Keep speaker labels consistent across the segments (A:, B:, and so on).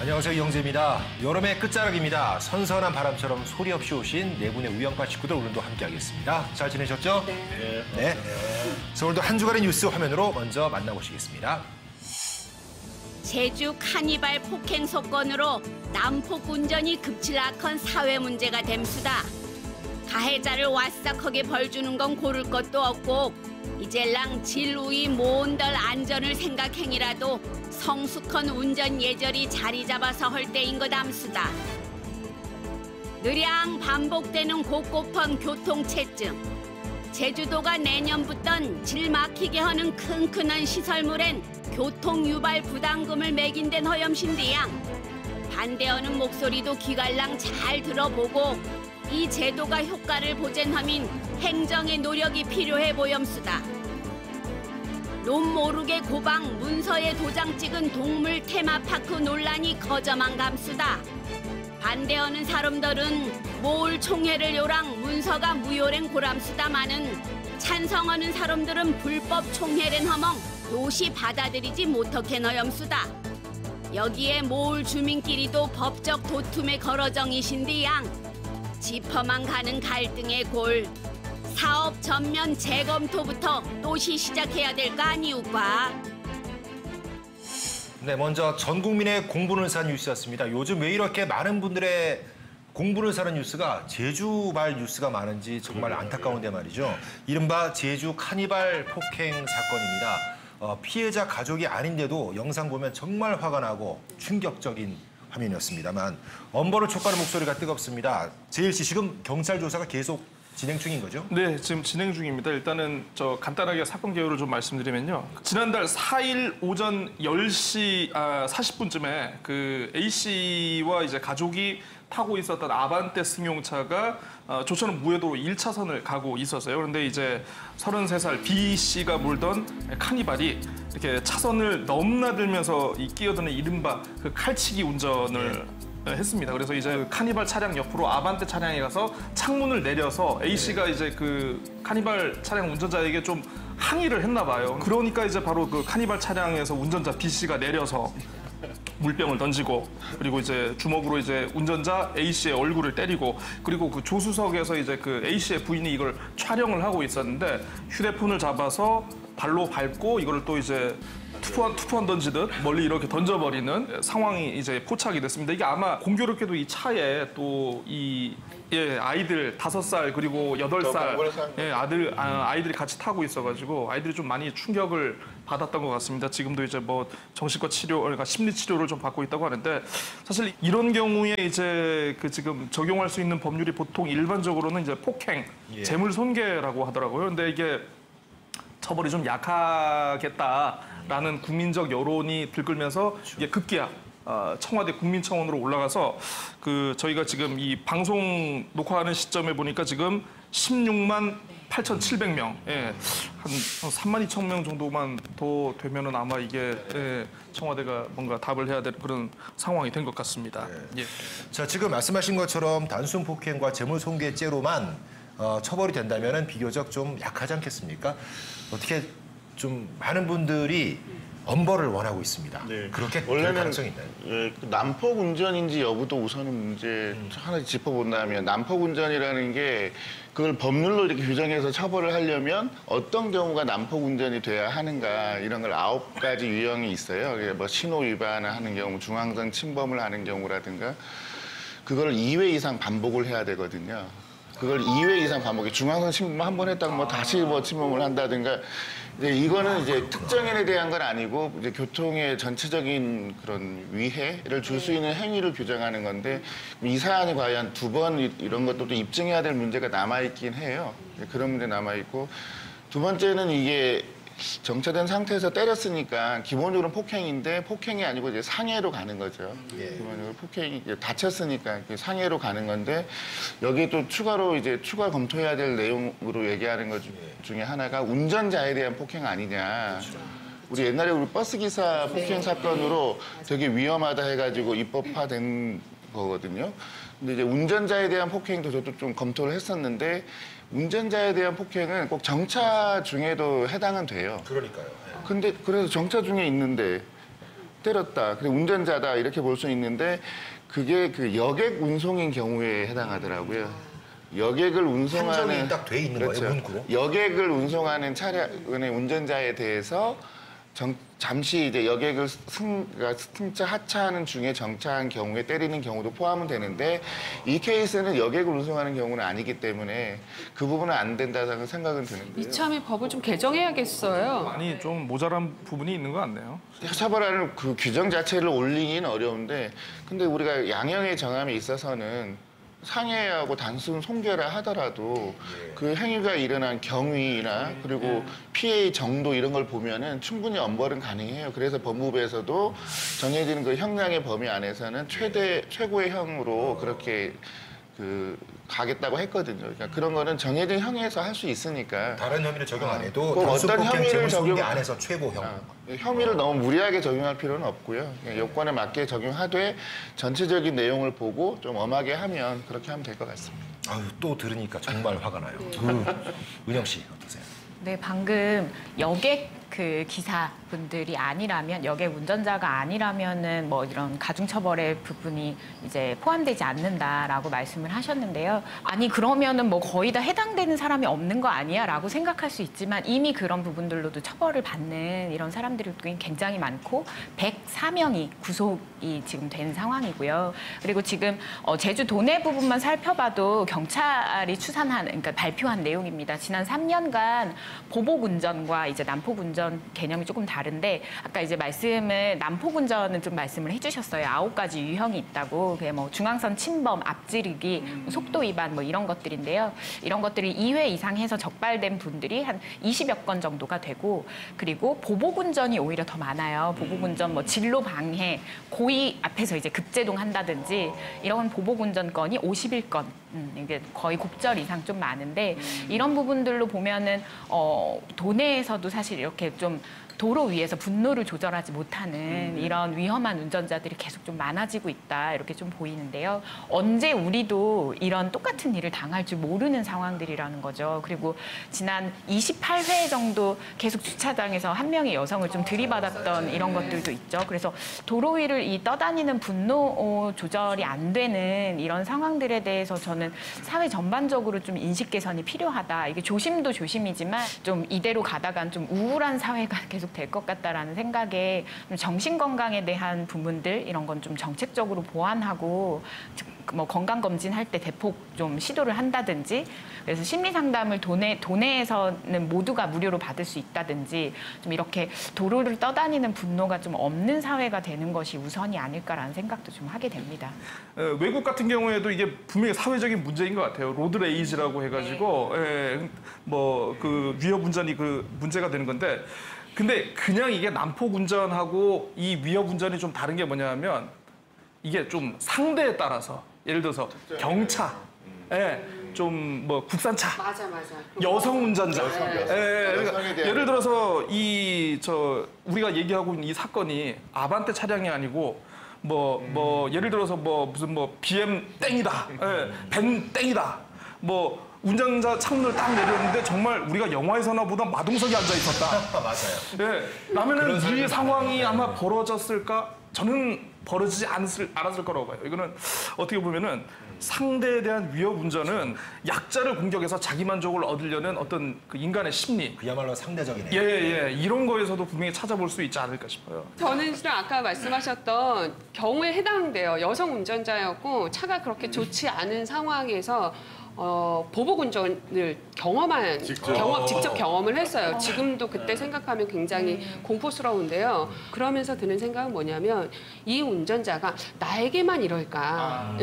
A: 안녕하세요, 이영재입니다. 여름의 끝자락입니다. 선선한 바람처럼 소리 없이 오신 네 분의 우영파 식구들 오늘도 함께하겠습니다. 잘 지내셨죠? 네. 그래서 오늘도 한 주간의 뉴스 화면으로 먼저 만나보시겠습니다.
B: 제주 카니발 폭행 사건으로 난폭 운전이 급질락한 사회 문제가 됨수다. 가해자를 와싹하게 벌 주는 건 고를 것도 없고 이젤랑 진루의 모은덜 안전을 생각행이라도 성숙한 운전 예절이 자리 잡아서 할 때인 것 암수다. 느량 반복되는 곳곳한 교통체증. 제주도가 내년부턴 질 막히게 하는 큰큰한 시설물엔 교통유발 부담금을 매긴 데는 허염신디양. 반대하는 목소리도 기갈랑 잘 들어보고 이 제도가 효과를 보전하민 행정의 노력이 필요해 보염수다. 놈 모르게 고방 문서에 도장 찍은 동물 테마파크 논란이 거저만 감수다. 반대하는 사람들은 모을 총회를 요랑 문서가 무효랭 고람수다마는 찬성하는 사람들은 불법 총회랜 허멍 도시 받아들이지 못하게 너염수다. 여기에 모을 주민끼리도 법적 도툼에 걸어정이신디양. 짚어만 가는 갈등의 골. 사업 전면 재검토부터 또시 시작해야 될 거 아니우까.
A: 네, 먼저 전 국민의 공분을 산 뉴스였습니다. 요즘 왜 이렇게 많은 분들의 공분을 사는 뉴스가 제주발 뉴스가 많은지 정말 안타까운데 말이죠. 이른바 제주 카니발 폭행 사건입니다. 피해자 가족이 아닌데도 영상 보면 정말 화가 나고 충격적인 화면이었습니다만 엄벌을 촉구하는 목소리가 뜨겁습니다. 제일 씨, 지금 경찰 조사가 계속 진행 중인 거죠?
C: 네, 지금 진행 중입니다. 일단은 간단하게 사건 개요를 좀 말씀드리면요. 지난달 4일 오전 10시 40분쯤에 그 A 씨와 이제 가족이 타고 있었던 아반떼 승용차가 조천 무해도로 1차선을 가고 있었어요. 그런데 이제 33살 B 씨가 몰던 카니발이 이렇게 차선을 넘나들면서 끼어드는 이른바 그 칼치기 운전을 했습니다. 그래서 이제 그 카니발 차량 옆으로 아반떼 차량에 가서 창문을 내려서 A 씨가 이제 그 카니발 차량 운전자에게 좀 항의를 했나 봐요. 그러니까 이제 바로 그 카니발 차량에서 운전자 B 씨가 내려서 물병을 던지고 그리고 이제 주먹으로 이제 운전자 A 씨의 얼굴을 때리고 그리고 그 조수석에서 이제 그 A 씨의 부인이 이걸 촬영을 하고 있었는데 휴대폰을 잡아서 발로 밟고 이거를 또 이제 투포한 던지듯 멀리 이렇게 던져버리는 상황이 이제 포착이 됐습니다. 이게 아마 공교롭게도 이 차에 또 아이들 5살 그리고 8살 아이들이 같이 타고 있어가지고 아이들이 좀 많이 충격을 받았던 것 같습니다. 지금도 이제 뭐 정신과 치료, 그러니까 심리 치료를 좀 받고 있다고 하는데 사실 이런 경우에 이제 그 지금 적용할 수 있는 법률이 보통 일반적으로는 이제 폭행, 재물손괴라고 하더라고요. 근데 이게 처벌이 좀 약하겠다라는 국민적 여론이 들끓면서 이게 급기야 청와대 국민청원으로 올라가서 그 저희가 지금 이 방송 녹화하는 시점에 보니까 지금 16만 8,700명, 한 3만 2천 명 정도만 더 되면은 아마 이게 청와대가 뭔가 답을 해야 될 그런 상황이 된 것 같습니다. 예.
A: 자, 지금 말씀하신 것처럼 단순 폭행과 재물손괴죄로만 처벌이 된다면은 비교적 좀 약하지 않겠습니까? 어떻게 좀 많은 분들이 엄벌을 원하고 있습니다.
D: 네.
A: 그렇게 될
D: 원래는
A: 가능성이 있나요?
D: 난폭 운전인지 여부도 우선은 문제 하나 짚어본다면 난폭 운전이라는 게 그걸 법률로 이렇게 규정해서 처벌을 하려면 어떤 경우가 난폭 운전이 돼야 하는가 이런 걸 9가지 유형이 있어요. 뭐 신호 위반을 하는 경우, 중앙선 침범을 하는 경우라든가 그걸 2회 이상 반복을 해야 되거든요. 그걸 2회 이상 반복해 중앙선 침범 한 번 했다가 뭐 다시 뭐 침범을 한다든가 이제 이거는 이제 특정인에 대한 건 아니고 이제 교통의 전체적인 그런 위해를 줄 수 있는 행위를 규정하는 건데 이 사안이 과연 2번 이런 것도 또 입증해야 될 문제가 남아 있긴 해요. 그런 문제 남아 있고 두 번째는 이게 정체된 상태에서 때렸으니까 기본적으로는 폭행인데 폭행이 아니고 이제 상해로 가는 거죠. 기본적으로 폭행이 다쳤으니까 상해로 가는 건데 여기 또 추가로 이제 추가 검토해야 될 내용으로 얘기하는 것 중에 하나가 운전자에 대한 폭행 아니냐. 우리 옛날에 우리 버스기사 폭행 사건으로 되게 위험하다 해가지고 입법화된 거거든요. 근데 이제 운전자에 대한 폭행도 저도 좀 검토를 했었는데 운전자에 대한 폭행은 꼭 정차 중에도 해당은 돼요.
A: 그러니까요.
D: 근데 그래서 정차 중에 있는데 때렸다. 그리고 운전자다 이렇게 볼 수 있는데 그게 그 여객 운송인 경우에 해당하더라고요. 여객을 운송하는
A: 판정이 딱 돼 있는 거예요, 문구로?
D: 여객을 운송하는 차량의 운전자에 대해서 잠시 이제 여객을 그러니까 승차 하차하는 중에 정차한 경우에 때리는 경우도 포함은 되는데 이 케이스는 여객을 운송하는 경우는 아니기 때문에 그 부분은 안 된다는 생각은 드는데요.
E: 이참에 법을 좀 개정해야겠어요.
C: 많이 좀 모자란 부분이 있는 것 같네요.
D: 처벌하는 그 규정 자체를 올리기는 어려운데 근데 우리가 양형의 정함에 있어서는 상해하고 단순 손괴라 하더라도 그 행위가 일어난 경위나 그리고 피해의 정도 이런 걸 보면은 충분히 엄벌은 가능해요. 그래서 법무부에서도 정해진 그 형량의 범위 안에서는 최고의 형으로 그렇게 가겠다고 했거든요. 그러니까 그런 거는 정해진 형에서 할 수 있으니까.
A: 다른 혐의를 적용 안 해도
D: 꼭 어떤 혐의를 적용
A: 안에서 최고형.
D: 혐의를 너무 무리하게 적용할 필요는 없고요. 요건에 맞게 적용하되 전체적인 내용을 보고 좀 엄하게 하면 그렇게 하면 될 것 같습니다.
A: 아유, 또 들으니까 정말 화가 나요. 은영 씨 어떠세요?
F: 네, 방금 여객 그 기사분들이 아니라면 여객 운전자가 아니라면은 뭐 이런 가중처벌의 부분이 이제 포함되지 않는다라고 말씀을 하셨는데요. 아니 그러면은 뭐 거의 다 해당되는 사람이 없는 거 아니야라고 생각할 수 있지만 이미 그런 부분들로도 처벌을 받는 이런 사람들이 굉장히 많고 104명이 구속이 지금 된 상황이고요. 그리고 지금 제주 도내 부분만 살펴봐도 경찰이 그러니까 발표한 내용입니다. 지난 3년간 보복 운전과 이제 난폭 운전 개념이 조금 다른데 아까 이제 난폭 운전은 좀 말씀을 해주셨어요. 9가지 유형이 있다고. 그게 뭐 중앙선 침범, 앞지르기, 속도 위반 뭐 이런 것들인데요. 이런 것들이 2회 이상 해서 적발된 분들이 한 20여 건 정도가 되고 그리고 보복 운전이 오히려 더 많아요. 보복 운전 뭐 진로 방해, 고의 앞에서 이제 급제동 한다든지 이런 보복 운전 건이 51건. 이게 거의 곱절 이상 좀 많은데 이런 부분들로 보면은 도내에서도 사실 이렇게 좀 도로 위에서 분노를 조절하지 못하는 이런 위험한 운전자들이 계속 좀 많아지고 있다 이렇게 좀 보이는데요. 언제 우리도 이런 똑같은 일을 당할 줄 모르는 상황들이라는 거죠. 그리고 지난 28회 정도 계속 주차장에서 한 명의 여성을 좀 들이받았던 이런 것들도 있죠. 그래서 도로 위를 떠다니는 분노 조절이 안 되는 이런 상황들에 대해서 저는 사회 전반적으로 좀 인식 개선이 필요하다. 이게 조심도 조심이지만 좀 이대로 가다간 좀 우울한 사회가 계속 될 것 같다라는 생각에 정신 건강에 대한 부분들 이런 건 좀 정책적으로 보완하고 뭐 건강 검진할 때 대폭 좀 시도를 한다든지 그래서 심리 상담을 도내에서는 모두가 무료로 받을 수 있다든지 좀 이렇게 도로를 떠다니는 분노가 좀 없는 사회가 되는 것이 우선이 아닐까라는 생각도 좀 하게 됩니다.
C: 외국 같은 경우에도 이게 분명히 사회적인 문제인 것 같아요. 로드 레이지라고 해가지고 뭐 그 위협 운전이 그 문제가 되는 건데. 근데 그냥 이게 난폭 운전하고 이 위협 운전이 좀 다른 게 뭐냐면 이게 좀 상대에 따라서 예를 들어서 경차, 좀 뭐 국산차,
E: 맞아.
C: 여성 운전자,
D: 여성에 대한
C: 예를 들어서 우리가 얘기하고 있는 이 사건이 아반떼 차량이 아니고 뭐 예를 들어서 무슨 BM 땡이다, 벤 땡이다, 운전자 창문을 딱 내렸는데 정말 우리가 영화에서나 보던 마동석이 앉아 있었다.
A: 맞아요.
C: 라면은 이 상황이 아마 벌어졌을까? 저는 벌어지지 않았을 거라고 봐요. 이거는 어떻게 보면은 상대에 대한 위협 운전은 약자를 공격해서 자기 만족을 얻으려는 어떤 그 인간의 심리.
A: 그야말로 상대적이네요.
C: 예. 이런 거에서도 분명히 찾아볼 수 있지 않을까 싶어요.
E: 저는 실은 아까 말씀하셨던 경우에 해당돼요. 여성 운전자였고 차가 그렇게 좋지 않은 상황에서 보복 운전을 직접 경험을 했어요. 지금도 그때 생각하면 굉장히 공포스러운데요. 그러면서 드는 생각은 뭐냐면 이 운전자가 나에게만 이럴까?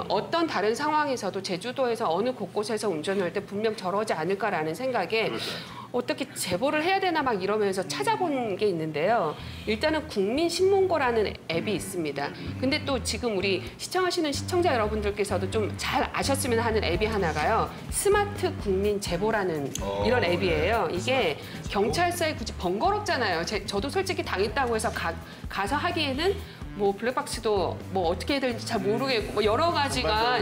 E: 어떤 다른 상황에서도 제주도에서 어느 곳곳에서 운전할 때 분명 저러지 않을까라는 생각에 어떻게 제보를 해야 되나 막 이러면서 찾아본 게 있는데요. 일단은 국민신문고라는 앱이 있습니다. 근데 또 지금 우리 시청하시는 시청자 여러분들께서도 좀 잘 아셨으면 하는 앱이 하나가요. 스마트 국민 제보라는 이런 앱이에요. 이게 경찰서에 굳이 번거롭잖아요. 저도 솔직히 당했다고 해서 가서 하기에는 뭐 블랙박스도 뭐 어떻게 해야 될지 잘 모르겠고 뭐 여러 가지가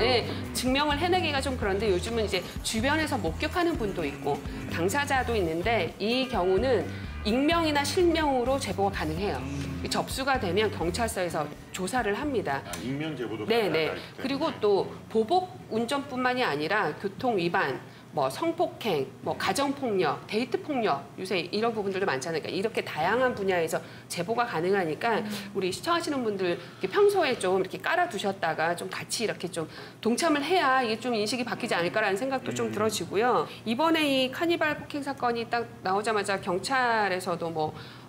E: 증명을 해내기가 좀 그런데 요즘은 이제 주변에서 목격하는 분도 있고 당사자도 있는데 이 경우는 익명이나 실명으로 제보가 가능해요. 접수가 되면 경찰서에서 조사를 합니다.
D: 익명 제보도
E: 네네. 그리고 또 보복 운전뿐만이 아니라 교통 위반, 뭐 성폭행, 뭐 가정폭력, 데이트폭력 요새 이런 부분들도 많잖아요. 그러니까 이렇게 다양한 분야에서 제보가 가능하니까 우리 시청하시는 분들 평소에 좀 이렇게 깔아두셨다가 좀 같이 이렇게 좀 동참을 해야 이게 좀 인식이 바뀌지 않을까라는 생각도 좀 들어지고요. 이번에 이 카니발 폭행 사건이 딱 나오자마자 경찰에서도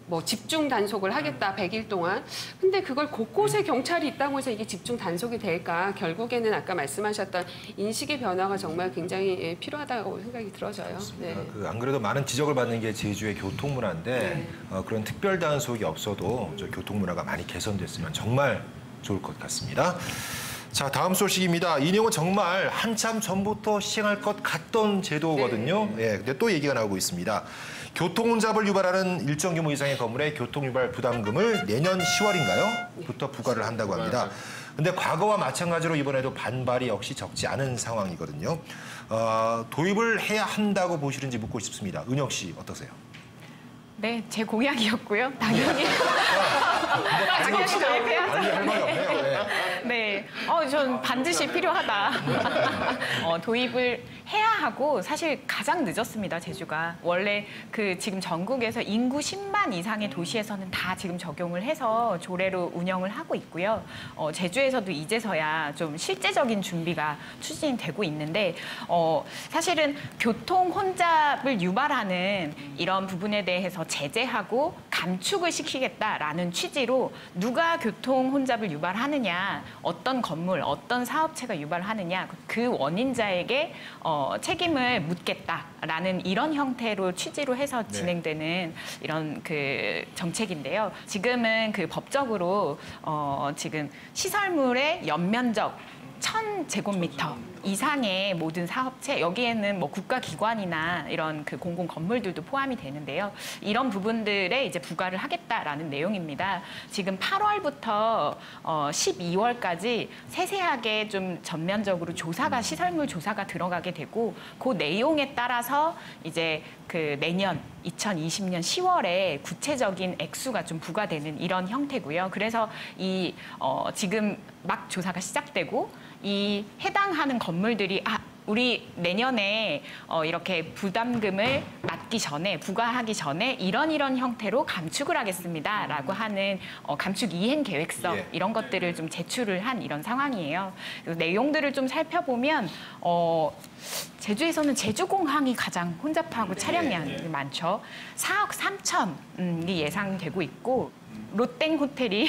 E: 뭐 집중 단속을 하겠다 100일 동안. 근데 그걸 곳곳에 경찰이 있다고 해서 이게 집중 단속이 될까? 결국에는 아까 말씀하셨던 인식의 변화가 정말 굉장히 필요하다고 생각이 들어져요. 네.
A: 안 그래도 많은 지적을 받는 게 제주의 교통 문화인데 그런 특별 단속이 없어도 저 교통 문화가 많이 개선됐으면 정말 좋을 것 같습니다. 자, 다음 소식입니다. 이 내용은 정말 한참 전부터 시행할 것 같던 제도거든요. 예, 근데 또 얘기가 나오고 있습니다. 교통 혼잡을 유발하는 일정 규모 이상의 건물에 교통 유발 부담금을 내년 10월인가요?부터 부과를 한다고 합니다. 근데 과거와 마찬가지로 이번에도 반발이 역시 적지 않은 상황이거든요. 도입을 해야 한다고 보시는지 묻고 싶습니다. 은혁 씨 어떠세요?
F: 네, 제 공약이었고요. 당연히. 당연히 도입해야죠.
A: 할 말이 없네요. 네.
F: 네, 전 반드시 필요하다. 도입을 해야 하고 사실 가장 늦었습니다, 제주가. 원래 지금 전국에서 인구 10만 이상의 도시에서는 다 지금 적용을 해서 조례로 운영을 하고 있고요. 제주에서도 이제서야 좀 실제적인 준비가 추진이 되고 있는데 사실은 교통 혼잡을 유발하는 이런 부분에 대해서 제재하고 감축을 시키겠다라는 취지로 누가 교통 혼잡을 유발하느냐, 어떤 건물, 어떤 사업체가 유발하느냐 그 원인자에게 책임을 묻겠다라는 이런 형태로 취지로 해서 진행되는 이런 정책인데요. 지금은 법적으로 지금 시설물의 연면적 1000제곱미터 이상의 모든 사업체, 여기에는 뭐 국가기관이나 이런 공공 건물들도 포함이 되는데요. 이런 부분들에 이제 부과를 하겠다라는 내용입니다. 지금 8월부터 12월까지 세세하게 좀 전면적으로 시설물 조사가 들어가게 되고 그 내용에 따라서 이제 내년 2020년 10월에 구체적인 액수가 좀 부과되는 이런 형태고요. 그래서 지금 막 조사가 시작되고 이 해당하는 건물들이 우리 내년에 이렇게 부담금을 부과하기 전에 이런 형태로 감축을 하겠습니다라고 하는 감축 이행 계획서 이런 것들을 좀 제출을 한 이런 상황이에요. 내용들을 좀 살펴보면 제주에서는 제주공항이 가장 혼잡하고 차량량이 많죠. 4억 3천이 예상되고 있고 롯땡 호텔이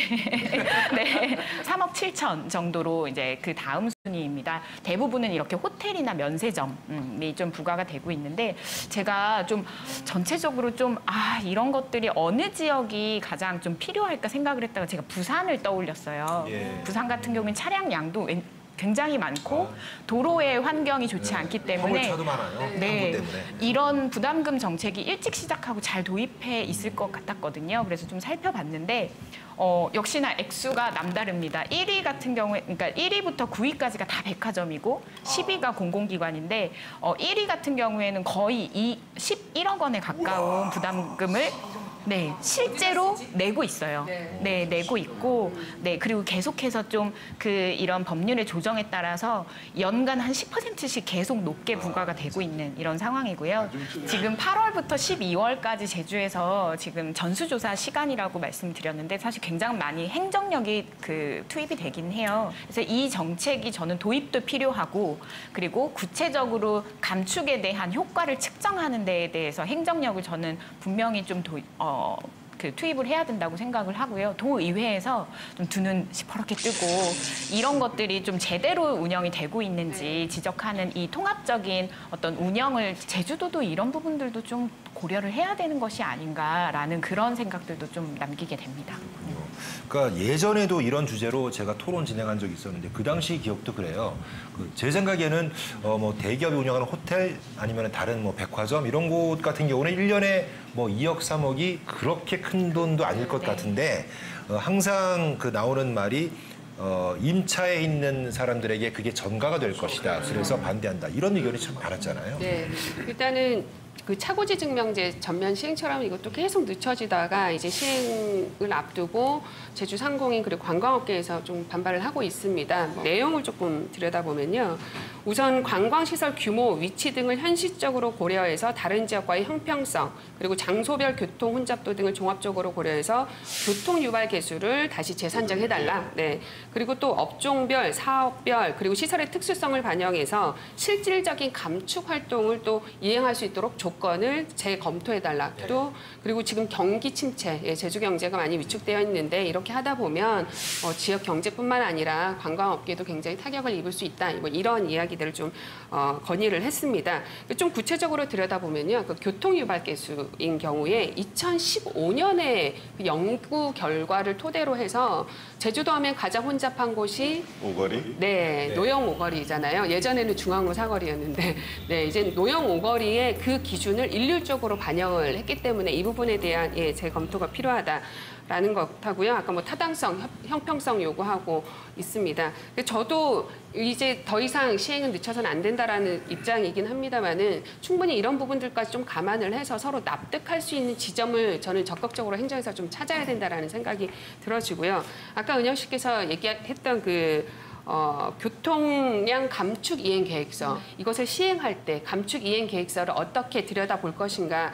F: 네, 3억 7천 정도로 이제 다음 순위입니다. 대부분은 이렇게 호텔이나 면세점이 좀 부과가 되고 있는데 제가 좀 전체적으로 좀 이런 것들이 어느 지역이 가장 좀 필요할까 생각을 했다가 제가 부산을 떠올렸어요. 부산 같은 경우는 차량량도 굉장히 많고 도로의 환경이 좋지 않기 때문에
A: 화물차도 많아요.
F: 네, 이런 부담금 정책이 일찍 시작하고 잘 도입해 있을 것 같았거든요. 그래서 좀 살펴봤는데 역시나 액수가 남다릅니다. 1위 같은 경우에 그러니까 1위부터 9위까지가 다 백화점이고 10위가 공공기관인데 1위 같은 경우에는 거의 11억 원에 가까운 부담금을 실제로 내고 있어요. 네, 내고 있고, 그리고 계속해서 좀 이런 법률의 조정에 따라서 연간 한 10%씩 계속 높게 부과가 되고 있는 이런 상황이고요. 지금 8월부터 12월까지 제주에서 지금 전수조사 시간이라고 말씀드렸는데 사실 굉장히 많이 행정력이 투입이 되긴 해요. 그래서 이 정책이 저는 도입도 필요하고 그리고 구체적으로 감축에 대한 효과를 측정하는 데에 대해서 행정력을 저는 분명히 좀 투입을 해야 된다고 생각을 하고요. 도의회에서 좀 두 눈 시퍼렇게 뜨고 이런 것들이 좀 제대로 운영이 되고 있는지 지적하는 이 통합적인 어떤 운영을 제주도도 이런 부분들도 좀 고려를 해야 되는 것이 아닌가라는 그런 생각들도 좀 남기게 됩니다.
A: 그러니까 예전에도 이런 주제로 제가 토론 진행한 적이 있었는데 그 당시 기억도 그래요. 제 생각에는 뭐 대기업이 운영하는 호텔 아니면 다른 뭐 백화점 이런 곳 같은 경우는 1년에 뭐 2억, 3억이 그렇게 큰 돈도 아닐 것 같은데 항상 나오는 말이 임차에 있는 사람들에게 그게 전가가 될 것이다. 그래서 반대한다. 이런 의견이 참 많았잖아요.
E: 네, 일단은 그 차고지 증명제 전면 시행처럼 이것도 계속 늦춰지다가 이제 시행을 앞두고 제주 상공인 그리고 관광업계에서 좀 반발을 하고 있습니다. 내용을 조금 들여다보면요. 우선 관광시설 규모, 위치 등을 현실적으로 고려해서 다른 지역과의 형평성, 그리고 장소별 교통 혼잡도 등을 종합적으로 고려해서 교통 유발 개수를 다시 재산정해달라. 네. 그리고 또 업종별, 사업별, 그리고 시설의 특수성을 반영해서 실질적인 감축 활동을 또 이행할 수 있도록 조건을 재검토해달라. 또 그리고 지금 경기 침체, 제주 경제가 많이 위축되어 있는데 이렇게 하다 보면 지역 경제뿐만 아니라 관광업계도 굉장히 타격을 입을 수 있다. 뭐 이런 이야기들을 좀 건의를 했습니다. 좀 구체적으로 들여다보면요, 그 교통 유발 개수인 경우에 2015년에 그 연구 결과를 토대로 해서 제주도 하면 가장 혼잡한 곳이
D: 오거리?
E: 네, 노영 오거리잖아요. 예전에는 중앙로 사거리였는데, 네, 이제 노영 오거리의 그 기준을 일률적으로 반영을 했기 때문에 이 부분에 대한 재검토가 필요하다라는 것하고요. 아까 뭐 타당성, 형평성 요구하고 있습니다. 저도 이제 더 이상 시행은 늦춰서는 안 된다라는 입장이긴 합니다만은 충분히 이런 부분들까지 좀 감안을 해서 서로 납득할 수 있는 지점을 저는 적극적으로 행정에서 좀 찾아야 된다라는 생각이 들어지고요. 아까 은영 씨께서 얘기했던 교통량 감축 이행 계획서, 이것을 시행할 때 감축 이행 계획서를 어떻게 들여다볼 것인가.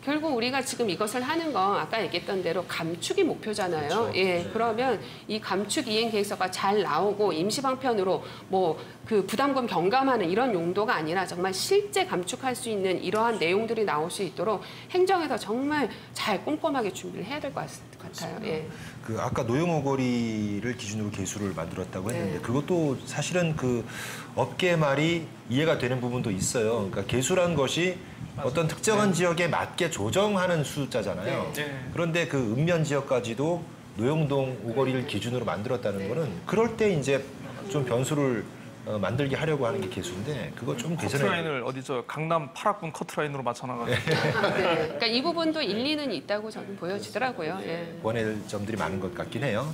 E: 결국 우리가 지금 이것을 하는 건 아까 얘기했던 대로 감축이 목표잖아요. 그렇죠. 예, 그러면 이 감축 이행 계획서가 잘 나오고 임시 방편으로 뭐 그 부담금 경감하는 이런 용도가 아니라 정말 실제 감축할 수 있는 이러한 내용들이 나올 수 있도록 행정에서 정말 잘 꼼꼼하게 준비를 해야 될 것 같아요. 예.
A: 그 아까 노영오거리를 기준으로 개수를 만들었다고 했는데 그것도 사실은 그 업계 말이 이해가 되는 부분도 있어요. 그러니까 개수란 것이 어떤 특정한 지역에 맞게 조정하는 숫자잖아요. 그런데 그 읍면 지역까지도 노영동 오거리를 기준으로 만들었다는 거는 그럴 때 이제 좀 변수를 만들게 하려고 하는 게 개수인데 그거 좀 개선해.
C: 커트라인을 어디서 강남 8학군 커트라인으로 맞춰나가지고.
E: 그러니까 이 부분도 일리는 있다고 저는 보여지더라고요. 예.
A: 원할 점들이 많은 것 같긴 해요.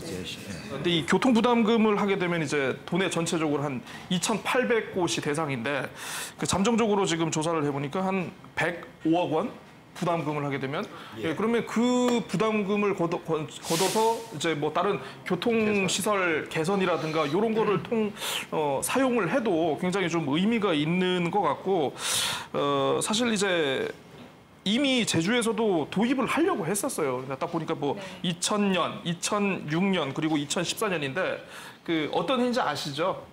C: 근데 이 교통 부담금을 하게 되면 이제 도내 전체적으로 한 2,800곳이 대상인데 그 잠정적으로 지금 조사를 해보니까 한 105억 원 부담금을 하게 되면 그러면 그 부담금을 걷어서 이제 뭐 다른 교통시설 개선이라든가 이런 거를 사용을 해도 굉장히 좀 의미가 있는 것 같고 사실 이제 이미 제주에서도 도입을 하려고 했었어요. 딱 보니까 뭐 2000년, 2006년 그리고 2014년인데 그 어떤 해인지 아시죠?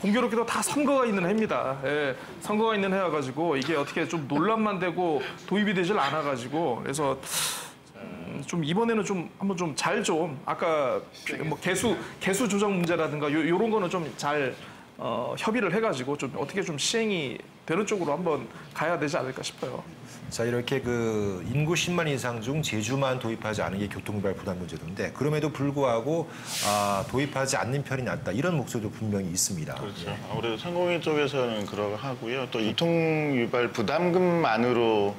C: 공교롭게도 다 선거가 있는 해입니다. 예, 선거가 있는 해여가지고 이게 어떻게 좀 논란만 되고 도입이 되질 않아가지고 그래서 좀 이번에는 좀 한번 좀 잘 좀 아까 뭐 개수 조정 문제라든가 요런 거는 좀 잘 협의를 해가지고 좀 어떻게 좀 시행이 되는 쪽으로 한번 가야 되지 않을까 싶어요.
A: 자, 이렇게 그 인구 10만 이상 중 제주만 도입하지 않은 게 교통유발 부담 문제인데 그럼에도 불구하고 도입하지 않는 편이 낫다 이런 목소리도 분명히 있습니다.
D: 그렇죠. 아무래도 상공인 쪽에서는 그러하고요. 또 교통유발 부담금만으로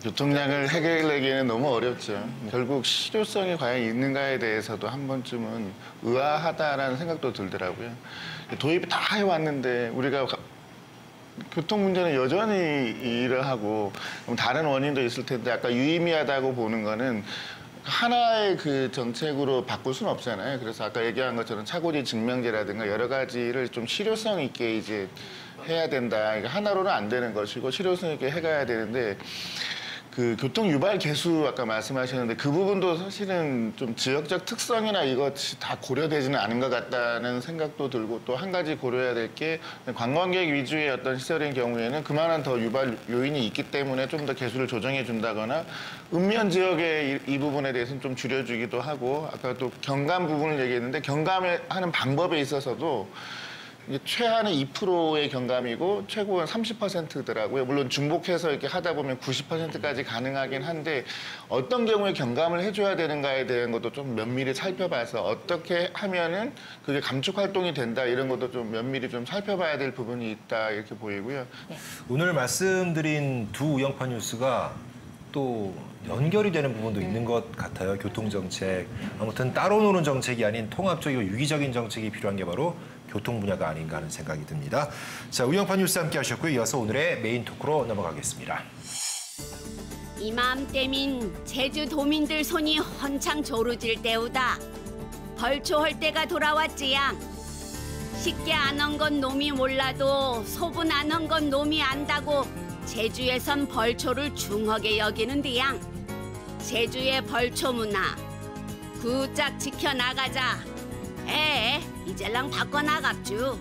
D: 교통량을 해결하기에는 너무 어렵죠. 결국 실효성이 과연 있는가에 대해서도 한 번쯤은 의아하다라는 생각도 들더라고요. 도입이 다 해왔는데 우리가 교통 문제는 여전히 이러하고 다른 원인도 있을 텐데 아까 유의미하다고 보는 거는 하나의 그 정책으로 바꿀 수는 없잖아요. 그래서 아까 얘기한 것처럼 차고지 증명제라든가 여러 가지를 좀 실효성 있게 이제 해야 된다. 이거 하나로는 안 되는 것이고 실효성 있게 해가야 되는데 그 교통 유발 개수 아까 말씀하셨는데 그 부분도 사실은 좀 지역적 특성이나 이것이 다 고려되지는 않은 것 같다는 생각도 들고 또 한 가지 고려해야 될 게 관광객 위주의 어떤 시설인 경우에는 그만한 더 유발 요인이 있기 때문에 좀 더 개수를 조정해 준다거나 읍면 지역의 이 부분에 대해서는 좀 줄여주기도 하고 아까 또 경감 부분을 얘기했는데 경감하는 방법에 있어서도 최하는 2%의 경감이고 최고는 30%더라고요. 물론 중복해서 이렇게 하다 보면 90%까지 가능하긴 한데 어떤 경우에 경감을 해줘야 되는가에 대한 것도 좀 면밀히 살펴봐서 어떻게 하면은 그게 감축 활동이 된다 이런 것도 좀 면밀히 좀 살펴봐야 될 부분이 있다 이렇게 보이고요.
A: 오늘 말씀드린 두 우영파 뉴스가 또 연결이 되는 부분도 있는 것 같아요. 교통정책. 아무튼 따로 노는 정책이 아닌 통합적이고 유기적인 정책이 필요한 게 바로 교통 분야가 아닌가 하는 생각이 듭니다. 자, 우영판 뉴스 함께 하셨고요. 이어서 오늘의 메인 토크로 넘어가겠습니다.
B: 이맘때민 제주도민들 손이 헌창 조르질 때우다. 벌초할 때가 돌아왔지양. 쉽게 안 한 건 놈이 몰라도 소분 안 한 건 놈이 안다고 제주에선 벌초를 중하게 여기는디양. 제주의 벌초 문화 구짝 지켜나가자. 이젤랑 바꿔나갑주.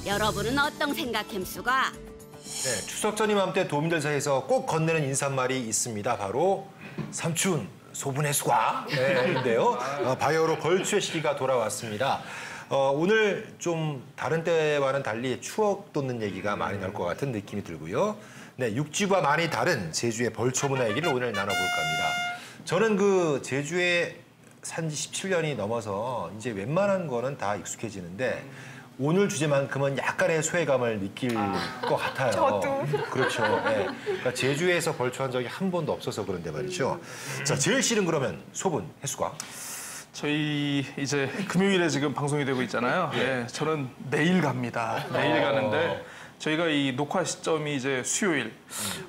B: 여러분은 어떤 생각햄수가?
A: 네, 추석 전 이맘때 도민들 사이에서 꼭 건네는 인사말이 있습니다. 바로 삼춘 소분의 수가. 인데요. 바야흐로 벌초의 시기가 돌아왔습니다. 오늘 좀 다른 때와는 달리 추억 돋는 얘기가 많이 나올 것 같은 느낌이 들고요. 네, 육지와 많이 다른 제주의 벌초 문화 얘기를 오늘 나눠볼까 합니다. 저는 그 제주에 산지 17년이 넘어서 이제 웬만한 거는 다 익숙해지는데 오늘 주제만큼은 약간의 소외감을 느낄 것 같아요.
F: 저도.
A: 그렇죠. 네. 그러니까 제주에서 벌초한 적이 한 번도 없어서 그런데 말이죠. 자, 제일 싫은 그러면 소분, 해수가.
C: 저희 이제 금요일에 지금 방송이 되고 있잖아요. 예, 저는 내일 갑니다. 내일 가는데 저희가 이 녹화 시점이 이제 수요일.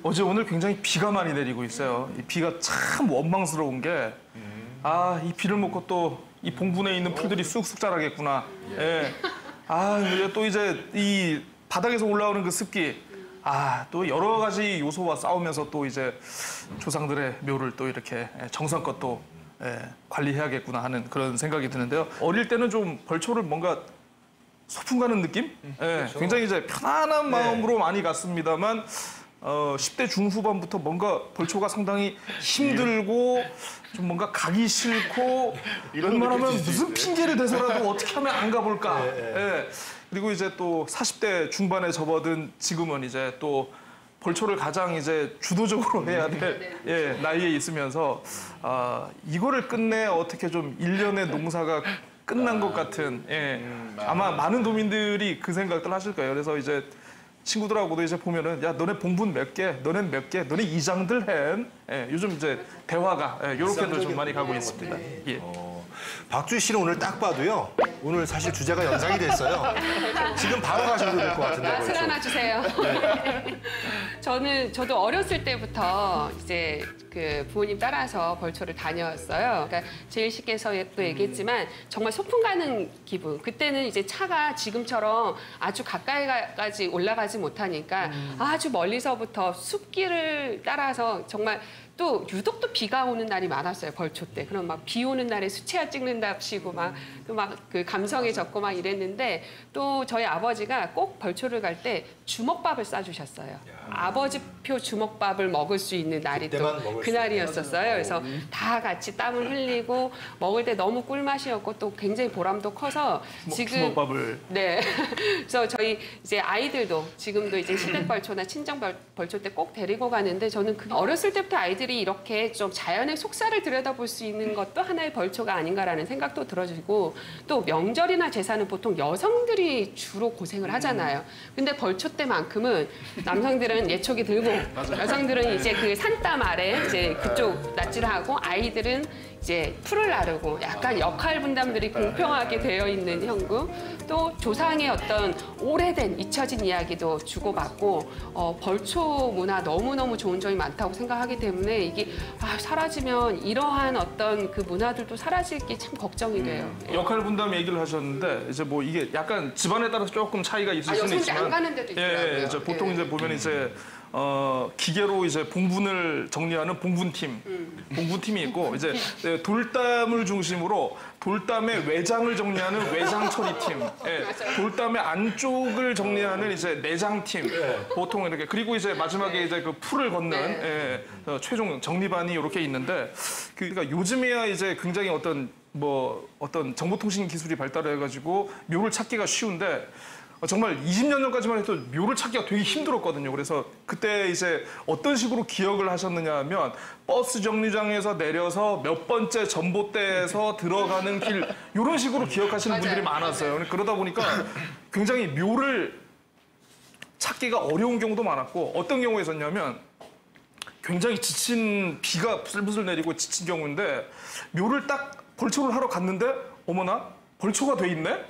C: 어제 오늘 굉장히 비가 많이 내리고 있어요. 이 비가 참 원망스러운 게 이 비를 먹고 또 이 봉분에 있는 풀들이 쑥쑥 자라겠구나. 예. 또 이제 이 바닥에서 올라오는 그 습기. 또 여러 가지 요소와 싸우면서 또 이제 조상들의 묘를 또 이렇게 정성껏 또 관리해야겠구나 하는 그런 생각이 드는데요. 어릴 때는 좀 벌초를 뭔가 소풍 가는 느낌?
A: 그렇죠.
C: 굉장히 이제 편안한 마음으로 많이 갔습니다만 10대 중후반부터 뭔가 벌초가 상당히 힘들고 좀 뭔가 가기 싫고 웬만하면 무슨 핑계를 대서라도 어떻게 하면 안 가볼까. 그리고 이제 또 40대 중반에 접어든 지금은 이제 또 벌초를 가장 이제 주도적으로 해야 될 나이에 있으면서 이거를 끝내 어떻게 좀 일련의 농사가 끝난 것 같은 아마 많은 도민들이 그 생각들 하실 거예요. 그래서 이제 친구들하고도 이제 보면은 야 너네 봉분 몇 개, 너넨 몇 개, 너네 이장들 해. 요즘 이제 대화가 이렇게도 좀 많이 가고 있습니다. 예.
A: 박주희 씨는 오늘 딱 봐도요. 오늘 사실 주제가 연상이 됐어요. 지금 바로 가셔도 될 것 같은데.
E: 술 하나 주세요. 저도 어렸을 때부터 이제 그 부모님 따라서 벌초를 다녔어요. 그러니까 제일 쉽게서도 얘기했지만 정말 소풍 가는 기분. 그때는 이제 차가 지금처럼 아주 가까이까지 올라가지 못하니까 아주 멀리서부터 숲길을 따라서 정말 또 유독 또 비가 오는 날이 많았어요. 벌초 때. 그럼 막 비 오는 날에 수채화 찍는답시고 막 그 감성에 젖고 막 이랬는데 또 저희 아버지가 꼭 벌초를 갈 때 주먹밥을 싸주셨어요. 아버지표 주먹밥을 먹을 수 있는 날이 또 그날이었었어요. 그래서 다 같이 땀을 흘리고 먹을 때 너무 꿀맛이었고 또 굉장히 보람도 커서 지금
C: 주먹밥을
E: 그래서 저희 이제 아이들도 지금도 이제 시댁 벌초나 친정 벌초 때 꼭 데리고 가는데 저는 어렸을 때부터 아이들이 이렇게 좀 자연의 속살을 들여다볼 수 있는 것도 하나의 벌초가 아닌가라는 생각도 들어지고 또 명절이나 제사는 보통 여성들이 주로 고생을 하잖아요. 근데 벌초 때만큼은 남성들은 예초기 들고 여성들은 이제 그 산땀 아래 이제 그쪽 낯질하고 아이들은 이제 풀을 나르고 약간 역할 분담들이 공평하게 되어 있는 형국 또 조상의 어떤 오래된 잊혀진 이야기도 주고받고 벌초 문화 너무너무 좋은 점이 많다고 생각하기 때문에 이게 사라지면 이러한 어떤 그 문화들도 사라질 게 참 걱정이 돼요.
C: 역할 분담 얘기를 하셨는데 이제 뭐 이게 약간 집안에 따라서 조금 차이가 있을 수는
E: 여성들이
C: 있지만
E: 안 가는 데도 있더라고요.
C: 이제 보통 이제 보면 이제 기계로 이제 봉분을 정리하는 봉분팀이 있고 이제 돌담을 중심으로 돌담의 외장을 정리하는 외장 처리팀, 돌담의 안쪽을 정리하는 이제 내장팀, 보통 이렇게 그리고 이제 마지막에 이제 그 풀을 걷는 최종 정리반이 이렇게 있는데 그러니까 요즘에야 이제 굉장히 어떤 정보통신 기술이 발달해가지고 묘를 찾기가 쉬운데. 정말 20년 전까지만 해도 묘를 찾기가 되게 힘들었거든요. 그래서 그때 이제 어떤 식으로 기억을 하셨느냐 하면 버스 정류장에서 내려서 몇 번째 전봇대에서 들어가는 길 이런 식으로 기억하시는 분들이 많았어요. 그러다 보니까 굉장히 묘를 찾기가 어려운 경우도 많았고 어떤 경우에 있었냐면 굉장히 지친 비가 부슬부슬 내리고 지친 경우인데 묘를 딱 벌초를 하러 갔는데 어머나 벌초가 돼 있네?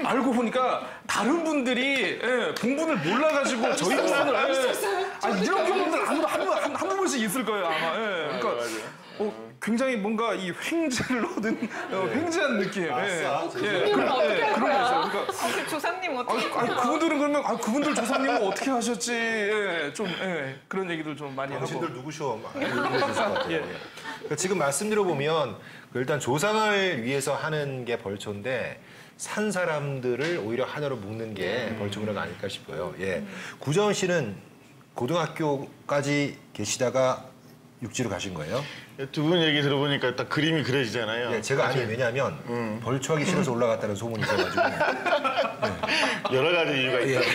C: 알고 보니까 다른 분들이 봉분을 몰라가지고 저희 봉분을 이런 경우들 한 번씩 있을 거예요 아마. 그러니까 굉장히 뭔가 이 횡재를 얻은 횡재한 느낌.
E: 조상님은 어떻게 할
C: 그런 거
E: 거야?
C: 있어요. 그러니까
F: 조상님 어떻게?
C: 그분들은 그러면 그분들 조상님은 어떻게 하셨지? 좀 그런 얘기도 좀 많이 하고.
A: 당신들 누구셔? 알려주실 것 같아요. 그러니까 지금 말씀 들어보면 일단 조상을 위해서 하는 게 벌초인데 산 사람들을 오히려 하나로 묶는 게 벌초 문화가 아닐까 싶어요. 예. 구자원 씨는 고등학교까지 계시다가 육지로 가신 거예요?
D: 두 분 얘기 들어보니까 딱 그림이 그려지잖아요.
A: 예, 제가 아니 왜냐하면 벌초하기 싫어서 올라갔다는 소문이 있어가지고
D: 여러 가지 이유가 있습니다.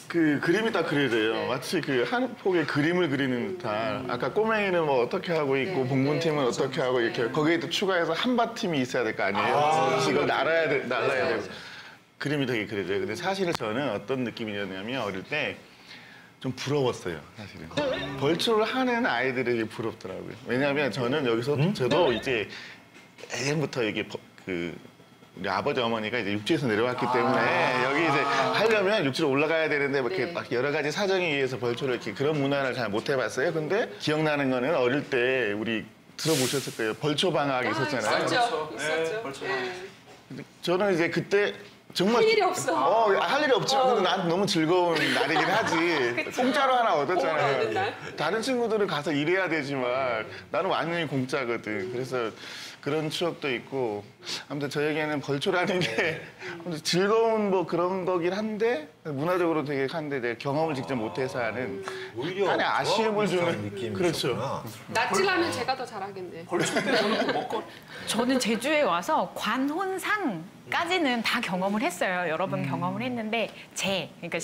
D: 그 그림이 딱 그려져요. 마치 그 한 폭의 그림을 그리는 듯한. 아까 꼬맹이는 뭐 어떻게 하고 있고 봉분팀은 어떻게 하고 이렇게 거기에 또 추가해서 한바팀이 있어야 될 거 아니에요. 지금 날아야 되고 그림이 되게 그려져요. 근데 사실은 저는 어떤 느낌이었냐면 어릴 때 좀 부러웠어요, 사실은. 벌초를 하는 아이들에게 부럽더라고요. 왜냐하면 저는 여기서 저도 이제 예전부터 이게 우리 아버지 어머니가 이제 육지에서 내려왔기 때문에 여기 이제 하려면 육지로 올라가야 되는데 뭐 이렇게 막 여러 가지 사정에 의해서 벌초를 이렇게 그런 문화를 잘 못 해봤어요. 근데 기억나는 거는 어릴 때 우리 들어보셨을 거예요. 벌초 방학이 있었잖아요.
E: 있었죠.
D: 저는 이제 그때 정말
E: 할 일이 없어.
D: 할 일이 없지만 근데 나한테 너무 즐거운 날이긴 하지. 공짜로 하나
E: 공짜로 얻은
D: 얻었잖아요.
E: 날?
D: 다른 친구들은 가서 일해야 되지만 나는 완전히 공짜거든. 그래서 그런 추억도 있고 아무튼 저에게는 벌초라는 게 즐거운 뭐 그런 거긴 한데 문화적으로 되게 한데 내가 경험을 직접 못해서 하는
A: 오히려
D: 약간의 아쉬움을 주는
A: 느낌이
D: 그렇죠.
A: 있었구나.
E: 낯질하면 제가 더 잘하겠네.
C: 벌초 때 저는 또 먹고
F: 저는 제주에 와서 관혼상까지는 다 경험을 했어요. 여러 번 경험을 했는데 그러니까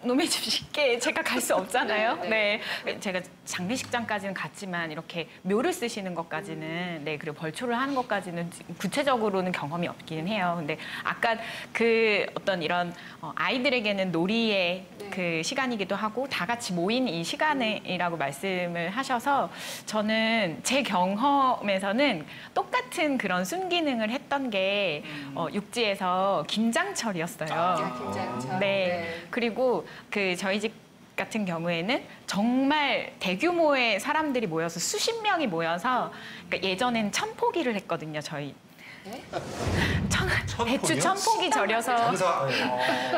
F: 놈의 집 쉽게 제가 갈 수 없잖아요. 네, 제가 장례식장까지는 갔지만 이렇게 묘를 쓰시는 것까지는 그리고 벌초를 하는 것까지는 구체적으로는 경험이 없기는 해요. 근데 아까 그 어떤 이런 아이들에게는 놀이의 그 시간이기도 하고 다 같이 모인 이 시간이라고 말씀을 하셔서 저는 제 경험에서는 똑같은 그런 순기능을 했던 게 육지에서 김장철이었어요.
E: 김장철.
F: 네. 그리고 그 저희 집 같은 경우에는 정말 대규모의 사람들이 모여서 수십 명이 모여서 그러니까 예전엔 천포기를 했거든요. 저희. 배추 천포기 절여서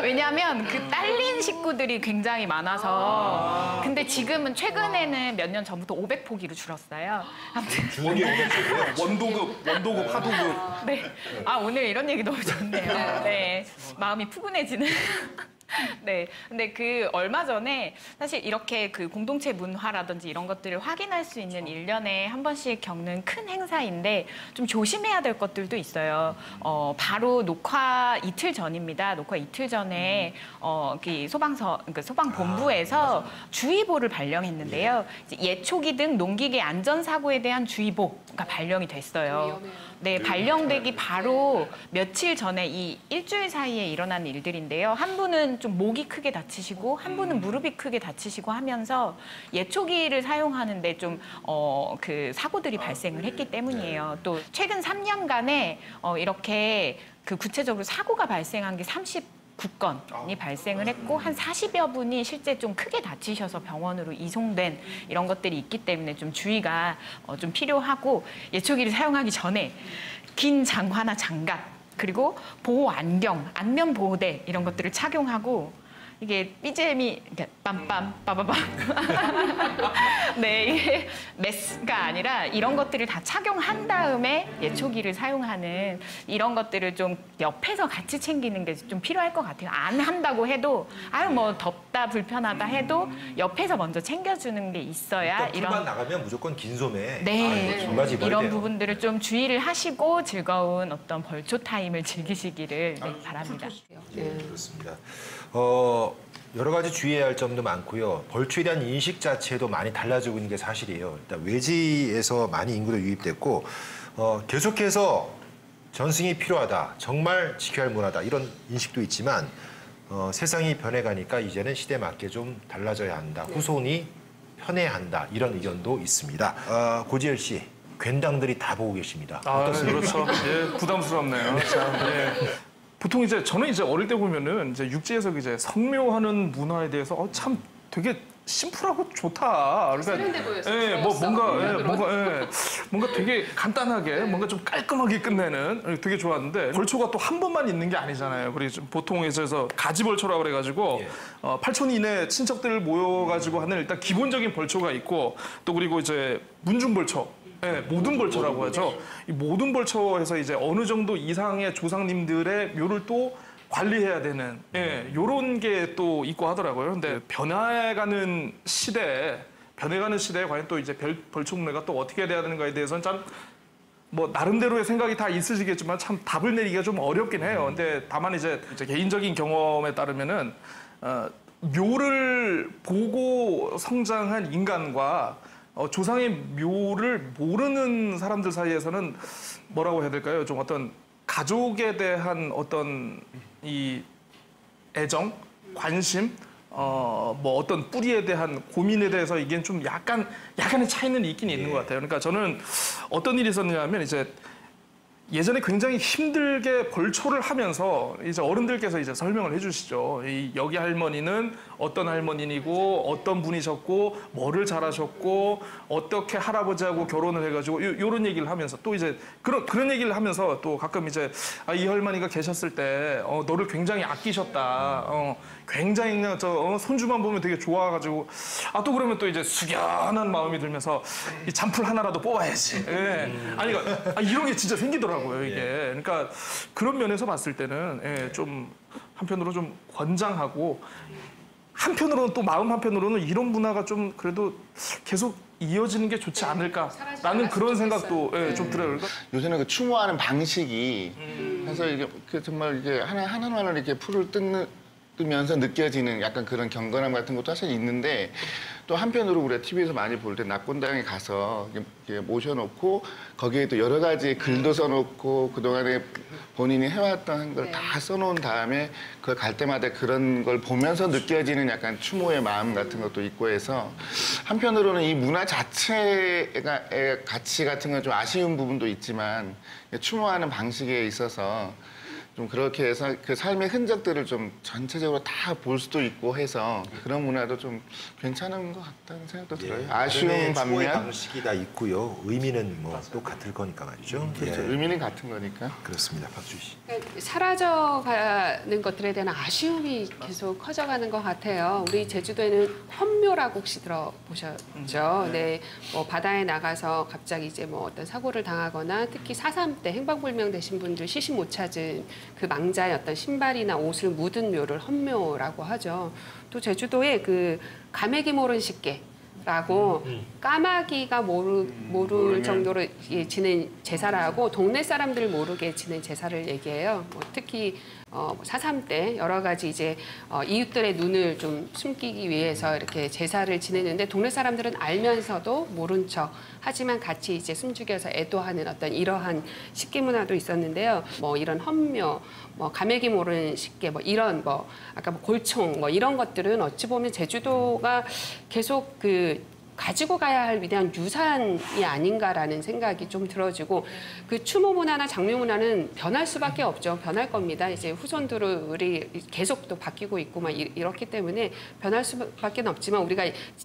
F: 왜냐하면 그 딸린 식구들이 굉장히 많아서 근데 지금은 최근에는 몇 년 전부터 500포기로 줄었어요. 아무튼
A: 주먹이
C: 원도급, 하도급.
F: 네. 오늘 이런 얘기 너무 좋네요. 네. 마음이 푸근해지는. 네. 근데 그 얼마 전에 사실 이렇게 그 공동체 문화라든지 이런 것들을 확인할 수 있는 1년에 한 번씩 겪는 큰 행사인데 좀 조심해야 될 것들도 있어요. 바로 녹화 이틀 전입니다. 녹화 이틀 전에 그러니까 소방본부에서 주의보를 발령했는데요. 이제 예초기 등 농기계 안전사고에 대한 주의보가 발령이 됐어요.
E: 위험해요.
F: 네, 발령되기 바로 며칠 전에 이 일주일 사이에 일어난 일들인데요. 한 분은 좀 목이 크게 다치시고 한 분은 무릎이 크게 다치시고 하면서 예초기를 사용하는데 좀 그 사고들이 발생을 했기 때문이에요. 또 최근 3년간에 이렇게 그 구체적으로 사고가 발생한 게 39건이 발생을 했고 한 40여 분이 실제 좀 크게 다치셔서 병원으로 이송된 이런 것들이 있기 때문에 좀 주의가 좀 필요하고 예초기를 사용하기 전에 긴 장화나 장갑 그리고 보호 안경, 안면 보호대 이런 것들을 착용하고 이게 BGM이 이렇게 빰빰 빠바밤 네, 이게 메스가 아니라 이런 것들을 다 착용한 다음에 예초기를 사용하는 이런 것들을 좀 옆에서 같이 챙기는 게 좀 필요할 것 같아요. 안 한다고 해도 뭐 덥다 불편하다 해도 옆에서 먼저 챙겨주는 게 있어야
A: 풀만 나가면 무조건 긴 소매.
F: 네,
A: 바지 입어야
F: 이런
A: 돼요.
F: 부분들을 좀 주의를 하시고 즐거운 어떤 벌초 타임을 즐기시기를 바랍니다.
A: 네, 그렇습니다. 여러 가지 주의해야 할 점도 많고요. 벌초에 대한 인식 자체도 많이 달라지고 있는 게 사실이에요. 일단 외지에서 많이 인구도 유입됐고 계속해서 전승이 필요하다. 정말 지켜야 할 문화다. 이런 인식도 있지만 세상이 변해가니까 이제는 시대에 맞게 좀 달라져야 한다. 후손이 편해야 한다. 이런 의견도 있습니다. 고지열 씨, 괜당들이 다 보고 계십니다.
C: 아, 그렇죠. 예, 부담스럽네요. 참, 예. 보통 이제 저는 이제 어릴 때 보면은 이제 육지에서 이제 성묘하는 문화에 대해서 참 되게 심플하고 좋다. 그러니까
E: 세련돼 보였어요.
C: 예, 뭐 뭔가 되게 간단하게 뭔가 좀 깔끔하게 끝내는 되게 좋았는데 벌초가 또 한 번만 있는 게 아니잖아요. 그래서 보통 에서 가지벌초라고 그래가지고 8촌 이내 친척들 모여가지고 하는 일단 기본적인 벌초가 있고 또 그리고 이제 문중벌초. 네, 모든 벌초라고 하죠. 이 모든 벌초에서 이제 어느 정도 이상의 조상님들의 묘를 또 관리해야 되는 요런 게 또 있고 하더라고요. 근데 변해가는 시대에 과연 또 이제 벌초 문화가 또 어떻게 돼야 되는가에 대해서는 참 뭐 나름대로의 생각이 다 있으시겠지만 참 답을 내리기가 좀 어렵긴 해요. 근데 다만 이제 개인적인 경험에 따르면은 묘를 보고 성장한 인간과 조상의 묘를 모르는 사람들 사이에서는 뭐라고 해야 될까요? 좀 어떤 가족에 대한 어떤 이 애정, 관심, 뭐 어떤 뿌리에 대한 고민에 대해서 이게 좀 약간의 차이는 있긴 있는 것 같아요. 그러니까 저는 어떤 일이 있었냐면 이제 예전에 굉장히 힘들게 벌초를 하면서 이제 어른들께서 이제 설명을 해주시죠. 이 여기 할머니는 어떤 할머니이고 어떤 분이셨고 뭐를 잘하셨고 어떻게 할아버지하고 결혼을 해가지고 이런 얘기를 하면서 또 이제 그런 얘기를 하면서 또 가끔 이제 이 할머니가 계셨을 때 너를 굉장히 아끼셨다. 굉장히 그냥 손주만 보면 되게 좋아가지고 또 그러면 또 이제 숙연한 마음이 들면서 이 잔풀 하나라도 뽑아야지. 예. 아니 그러니까 이런 게 진짜 생기더라고요 이게. 그러니까 그런 면에서 봤을 때는 좀 한편으로 좀 권장하고 한편으로는 또 마음 한편으로는 이런 문화가 좀 그래도 계속 이어지는 게 좋지 않을까라는 그런 생각도 좀 들어요. 그러니까
D: 요새는 그 추모하는 방식이 해서 이게 정말 이게 하나하나 이렇게 풀을 뜨면서 느껴지는 약간 그런 경건함 같은 것도 사실 있는데 또 한편으로 우리가 TV에서 많이 볼 때 낙곤당에 가서 이렇게 모셔놓고 거기에 또 여러 가지 글도 써놓고 그동안에 본인이 해왔던 걸 다 써놓은 다음에 그걸 갈 때마다 그런 걸 보면서 느껴지는 약간 추모의 마음 같은 것도 있고 해서 한편으로는 이 문화 자체의 가치 같은 건 좀 아쉬운 부분도 있지만 추모하는 방식에 있어서 좀 그렇게 해서 그 삶의 흔적들을 좀 전체적으로 다 볼 수도 있고 해서 그런 문화도 좀 괜찮은 것 같다는 생각도 들어요. 아쉬운
A: 추모의
D: 반면
A: 방식이 다 있고요. 의미는 뭐 똑같을 거니까 말이죠.
D: 그렇죠. 의미는 같은 거니까.
A: 그렇습니다. 박수희 씨.
E: 그러니까 사라져가는 것들에 대한 아쉬움이 계속 커져가는 것 같아요. 우리 제주도에는 헌묘라고 혹시 들어보셨죠? 네, 뭐 바다에 나가서 갑자기 이제 뭐 어떤 사고를 당하거나 특히 4.3 때 행방불명 되신 분들 시신 못 찾은 그 망자의 어떤 신발이나 옷을 묻은 묘를 헌묘라고 하죠. 또 제주도에 그 가메기 모른 식계라고 까마귀가 모를 정도로 지낸 제사라고 동네 사람들 모르게 지낸 제사를 얘기해요. 뭐 특히 4.3 때 여러 가지 이제 이웃들의 눈을 좀 숨기기 위해서 이렇게 제사를 지내는데 동네 사람들은 알면서도 모른 척 하지만 같이 이제 숨죽여서 애도하는 어떤 이러한 식기 문화도 있었는데요. 뭐 이런 헌묘, 뭐 가메기 모르는 식계, 뭐 이런 뭐 아까 뭐 골총 뭐 이런 것들은 어찌 보면 제주도가 계속 그 가지고 가야 할 위대한 유산이 아닌가라는 생각이 좀 들어지고 그 추모 문화나 장묘 문화는 변할 수밖에 없죠. 변할 겁니다. 이제 후손들이 계속 또 바뀌고 있고 막 이렇기 때문에 변할 수밖에 없지만 우리가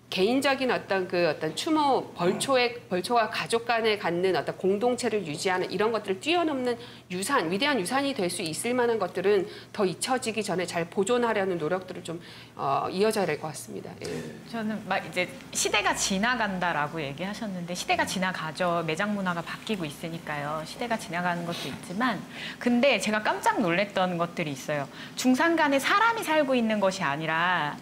E: 개인적인 어떤 추모 벌초와 가족 간에 갖는 어떤 공동체를 유지하는 이런 것들을 뛰어넘는 유산, 위대한 유산이 될 수 있을 만한 것들은 더 잊혀지기 전에 잘 보존하려는 노력들을 좀 이어져야 될 것 같습니다. 예.
F: 저는 막 이제 시대가 지나간다라고 얘기하셨는데 시대가 지나가죠. 매장 문화가 바뀌고 있으니까요. 시대가 지나가는 것도 있지만 근데 제가 깜짝 놀랐던 것들이 있어요. 중산간에 사람이 살고 있는 것이 아니라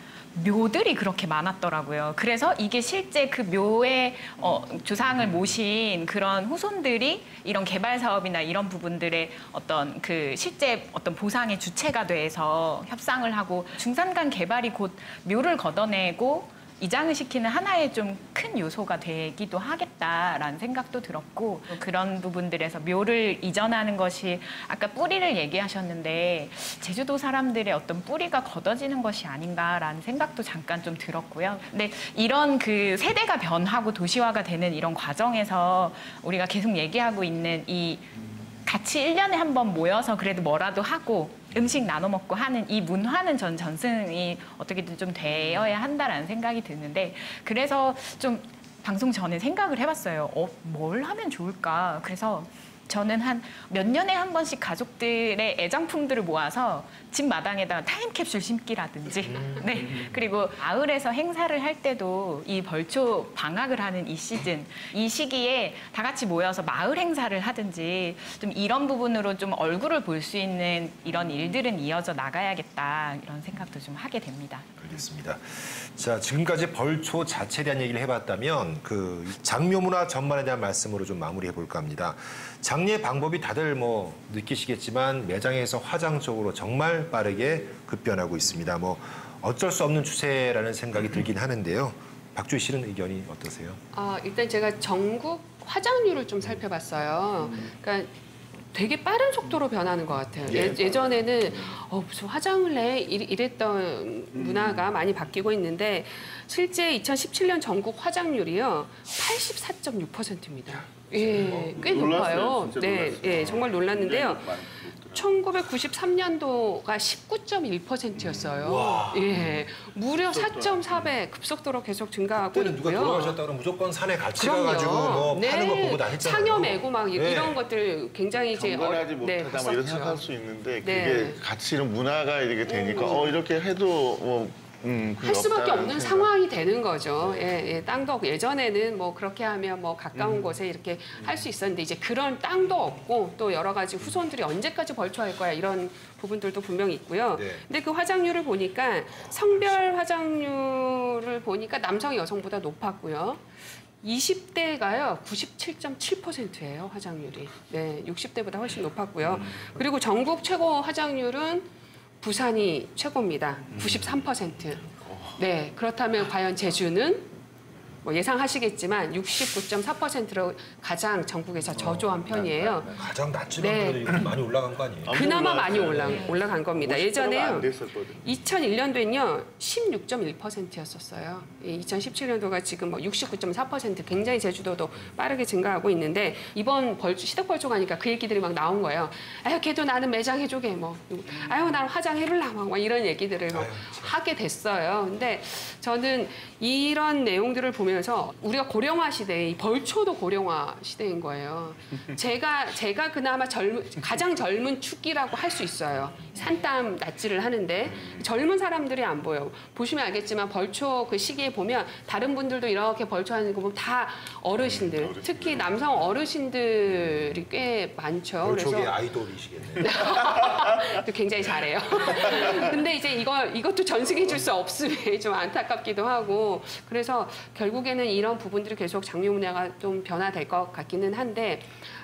F: 묘들이 그렇게 많았더라고요. 그래서 이게 실제 그 묘의 조상을 모신 그런 후손들이 이런 개발 사업이나 이런 부분들의 어떤 그 실제 어떤 보상의 주체가 돼서 협상을 하고 중산간 개발이 곧 묘를 걷어내고 이장을 시키는 하나의 좀 큰 요소가 되기도 하겠다라는 생각도 들었고 그런 부분들에서 묘를 이전하는 것이 아까 뿌리를 얘기하셨는데 제주도 사람들의 어떤 뿌리가 걷어지는 것이 아닌가라는 생각도 잠깐 좀 들었고요. 근데 이런 그 세대가 변하고 도시화가 되는 이런 과정에서 우리가 계속 얘기하고 있는 이 같이 1년에 한 번 모여서 그래도 뭐라도 하고 음식 나눠 먹고 하는 이 문화는 전 전승이 어떻게든 좀 되어야 한다라는 생각이 드는데 그래서 좀 방송 전에 생각을 해봤어요. 뭘 하면 좋을까? 그래서 저는 한 몇 년에 한 번씩 가족들의 애장품들을 모아서 집 마당에다가 타임캡슐 심기라든지 네 그리고 가을에서 행사를 할 때도 이 벌초 방학을 하는 이 시즌 이 시기에 다 같이 모여서 마을 행사를 하든지 좀 이런 부분으로 좀 얼굴을 볼 수 있는 이런 일들은 이어져 나가야겠다 이런 생각도 좀 하게 됩니다.
A: 알겠습니다. 자, 지금까지 벌초 자체에 대한 얘기를 해봤다면 그 장묘 문화 전반에 대한 말씀으로 좀 마무리해 볼까 합니다. 장례 방법이 다들 뭐 느끼시겠지만 매장에서 화장 쪽으로 정말 빠르게 급변하고 있습니다. 뭐 어쩔 수 없는 추세라는 생각이 들긴 하는데요. 박주희 씨는 의견이 어떠세요?
E: 일단 제가 전국 화장률을 좀 살펴봤어요. 그러니까 되게 빠른 속도로 변하는 것 같아요. 예전에는 무슨 화장을 해 이랬던 문화가 많이 바뀌고 있는데 실제 2017년 전국 화장률이요 84.6%입니다. 예, 꽤 높아요. 네, 예, 정말 놀랐는데요. 1993년도가 19.1%였어요. 예, 무려 4.4배 급속도로 계속 증가하고
A: 그때는 누가
E: 있고요.
A: 돌아가셨다 그러면 무조건 산에 같이
E: 그럼요.
A: 가가지고 뭐 파는 거 보고 다녔잖아요.
E: 상여 메고 막
A: 네.
E: 이런 것들 굉장히 이제
D: 경건하지 못하다 뭐 이런
E: 했었죠.
D: 생각할 수 있는데 그게
E: 네.
D: 같이 이런 문화가 이렇게 되니까 이렇게 해도 뭐
E: 할 수밖에 없는 상황이 되는 거죠. 예, 땅도 없고 예전에는 뭐 그렇게 하면 뭐 가까운 곳에 이렇게 할 수 있었는데 이제 그런 땅도 없고 또 여러 가지 후손들이 언제까지 벌초할 거야 이런 부분들도 분명히 있고요.
A: 네.
E: 근데 그 화장률을 보니까 성별 화장률을 보니까 남성 여성보다 높았고요. 20대가요 97.7%예요 화장률이. 네, 60대보다 훨씬 높았고요. 그리고 전국 최고 화장률은 부산이 최고입니다. 93%. 네, 그렇다면 과연 제주는 뭐 예상하시겠지만 69.4%로 가장 전국에서 저조한 편이에요.
A: 가장 낮지만
E: 네.
A: 그래도 이렇게 많이 올라간 거 아니에요?
E: 그나마 많이 올라간 겁니다.
D: 50%가
E: 예전에요.
D: 안 됐었거든요.
E: 2001년도엔요 16.1%였어요. 2017년도가 지금 뭐 69.4% 굉장히 제주도도 빠르게 증가하고 있는데 이번 시덕 벌초 가니까 그 얘기들이 막 나온 거예요. 아유 걔도 나는 매장 해주게 뭐 아유 나는 화장 해볼라 막 이런 얘기들을 막 하게 됐어요. 근데 저는 이런 내용들을 보면서 우리가 고령화 시대에 이 벌초도 고령화 시대인 거예요. 제가 그나마 가장 젊은 축기라고 할 수 있어요. 산땀 낫지를 하는데 젊은 사람들이 안 보여요. 보시면 알겠지만 벌초 그 시기에 보면 다른 분들도 이렇게 벌초하는 거 보면 다 어르신들, 특히 남성 어르신들이 꽤 많죠.
A: 벌초계 아이돌이시겠네요.
E: 또 굉장히 잘해요. 근데 이제 이것도 전승해 줄 수 없음에 좀 안타깝기도 하고 그래서 결국에는 이런 부분들이 계속 장묘 문화가 좀 변화될 것 같기는 한데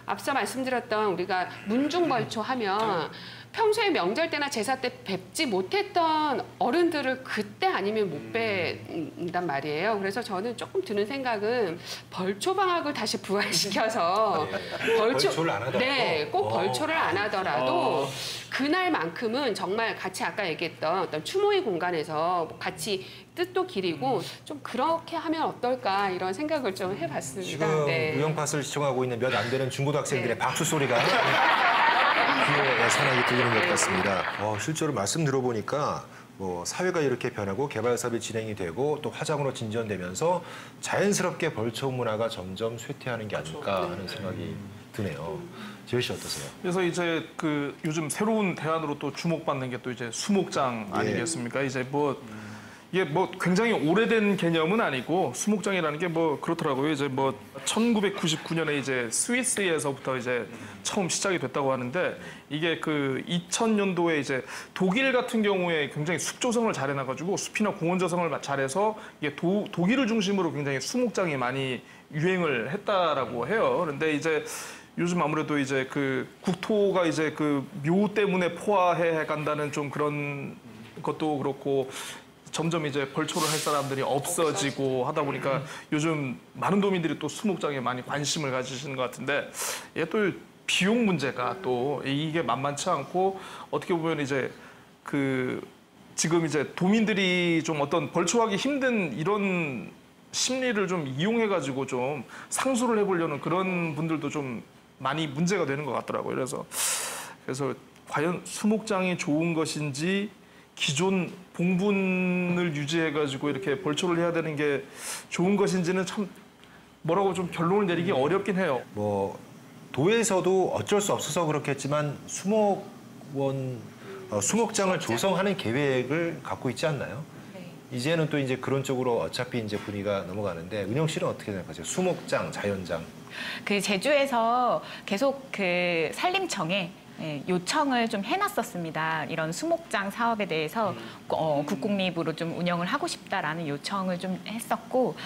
E: 앞서 말씀드렸던 우리가 문중벌초 하면 평소에 명절 때나 제사 때 뵙지 못했던 어른들을 그때 아니면 못 뵌단 말이에요. 그래서 저는 조금 드는 생각은 벌초 방학을 다시 부활시켜서
A: 벌초를 안 하더라도?
E: 네, 꼭 벌초를 안 하더라도 그날만큼은 정말 같이 아까 얘기했던 어떤 추모의 공간에서 같이 뜻도 기리고 좀 그렇게 하면 어떨까 이런 생각을 좀 해봤습니다.
A: 지금
E: 네.
A: 우영팟을 시청하고 있는 몇 안 되는 중고등학생들의
E: 네.
A: 박수 소리가 귀에 선하게 들리는 것 같습니다. 실제로 말씀 들어보니까 뭐 사회가 이렇게 변하고 개발 사업이 진행이 되고 또 화장으로 진전되면서 자연스럽게 벌초 문화가 점점 쇠퇴하는 게 아닐까 하는 생각이 드네요. 재현 씨 어떠세요?
C: 그래서 이제 그 요즘 새로운 대안으로 또 주목받는 게 또 이제 수목장 아니겠습니까? 이제 뭐 이게 뭐 굉장히 오래된 개념은 아니고 수목장이라는 게 뭐 그렇더라고요. 이제 뭐 1999년에 이제 스위스에서부터 이제 처음 시작이 됐다고 하는데 이게 그 2000년도에 이제 독일 같은 경우에 굉장히 숲 조성을 잘해놔가지고 숲이나 공원 조성을 잘해서 이게 독일을 중심으로 굉장히 수목장이 많이 유행을 했다라고 해요. 그런데 이제 요즘 아무래도 이제 그 국토가 이제 그 묘 때문에 포화해 간다는 좀 그런 것도 그렇고 점점 이제 벌초를 할 사람들이 없어지고 하다 보니까 요즘 많은 도민들이 또 수목장에 많이 관심을 가지시는 것 같은데 이게 또 비용 문제가 또 이게 만만치 않고 어떻게 보면 이제 지금 이제 도민들이 좀 어떤 벌초하기 힘든 이런 심리를 좀 이용해가지고 좀 상수를 해보려는 그런 분들도 좀 많이 문제가 되는 것 같더라고요. 그래서 과연 수목장이 좋은 것인지 기존 봉분을 유지해가지고 이렇게 벌초를 해야 되는 게 좋은 것인지는 참 뭐라고 좀 결론을 내리기 어렵긴 해요.
A: 뭐 도에서도 어쩔 수 없어서 그렇겠지만 수목장을 조성하는 계획을 갖고 있지 않나요?
F: 네.
A: 이제는 또 이제 그런 쪽으로 어차피 이제 분위기가 넘어가는데 은영 씨는 어떻게 생각하세요? 수목장, 자연장.
F: 그 제주에서 계속 그 산림청에 요청을 좀 해놨었습니다. 이런 수목장 사업에 대해서 국공립으로 좀 운영을 하고 싶다라는 요청을 좀 했었고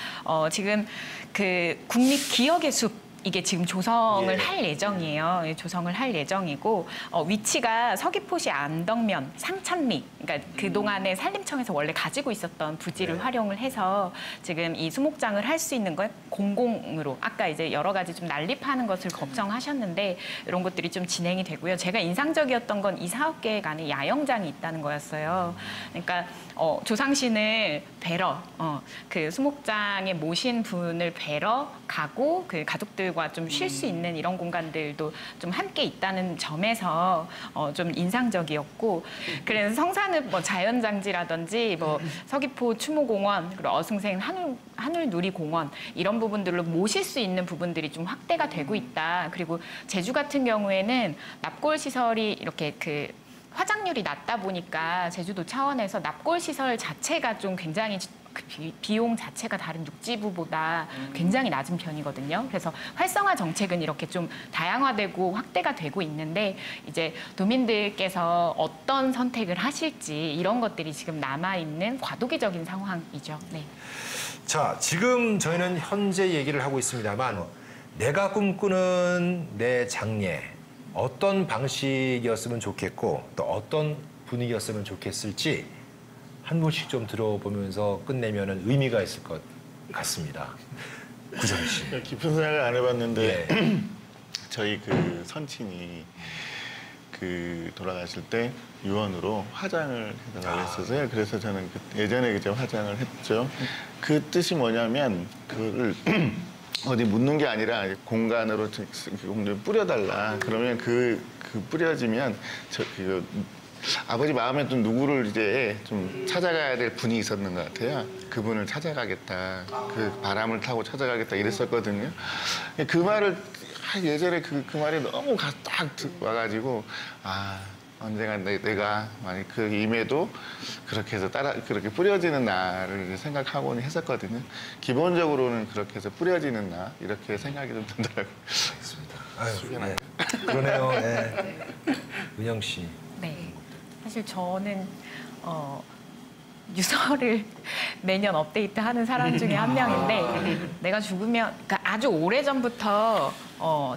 F: 지금 그 국립기억의 숲 이게 지금 조성을 할 예정이에요. 조성을 할 예정이고 위치가 서귀포시 안덕면 상천리 그러니까 그동안에 산림청에서 원래 가지고 있었던 부지를 활용을 해서 지금 이 수목장을 할 수 있는 걸 공공으로 아까 이제 여러 가지 좀 난립하는 것을 걱정하셨는데 이런 것들이 좀 진행이 되고요. 제가 인상적이었던 건 이 사업 계획 안에 야영장이 있다는 거였어요. 그러니까 조상신을 뵈러 그 수목장에 모신 분을 뵈러 가고 그 가족들과 좀 쉴 수 있는 이런 공간들도 좀 함께 있다는 점에서 좀 인상적이었고 그래서 성산읍 뭐 자연장지라든지 뭐 서귀포 추모공원 그리고 어승생 하늘누리공원 이런 부분들로 모실 수 있는 부분들이 좀 확대가 되고 있다. 그리고 제주 같은 경우에는 납골 시설이 이렇게 그 화장률이 낮다 보니까 제주도 차원에서 납골 시설 자체가 좀 굉장히 그 비용 자체가 다른 육지부보다 굉장히 낮은 편이거든요. 그래서 활성화 정책은 이렇게 좀 다양화되고 확대가 되고 있는데 이제 도민들께서 어떤 선택을 하실지 이런 것들이 지금 남아있는 과도기적인 상황이죠. 네.
A: 자, 지금 저희는 현재 얘기를 하고 있습니다만 내가 꿈꾸는 내 장례 어떤 방식이었으면 좋겠고 또 어떤 분위기였으면 좋겠을지 한 분씩 좀 들어보면서 끝내면 의미가 있을 것 같습니다. 구정 씨.
D: 깊은 생각을 안 해봤는데
A: 네.
D: 저희 그 선친이 그 돌아가실 때 유언으로 화장을 해달라고 했어서요. 그래서 저는 예전에 이제 화장을 했죠. 그 뜻이 뭐냐면 그거를 어디 묻는 게 아니라 공간으로 뿌려달라. 그러면 그 뿌려지면 아버지 마음에 또 누구를 이제 좀 찾아가야 될 분이 있었는 것 같아요. 그분을 찾아가겠다. 그 바람을 타고 찾아가겠다 이랬었거든요. 그 말을 예전에 그 말이 너무 딱 와가지고 언젠가 내가 만약 그 임에도 그렇게 해서 그렇게 뿌려지는 날을 생각하곤 했었거든요. 기본적으로는 그렇게 해서 뿌려지는 날 이렇게 생각이 좀 들더라고요.
A: 알겠습니다. 아유, 네. 그러네요. 네. 은영 씨.
F: 네. 사실 저는 유서를 매년 업데이트하는 사람 중에 한 명인데 내가 죽으면 그러니까 아주 오래전부터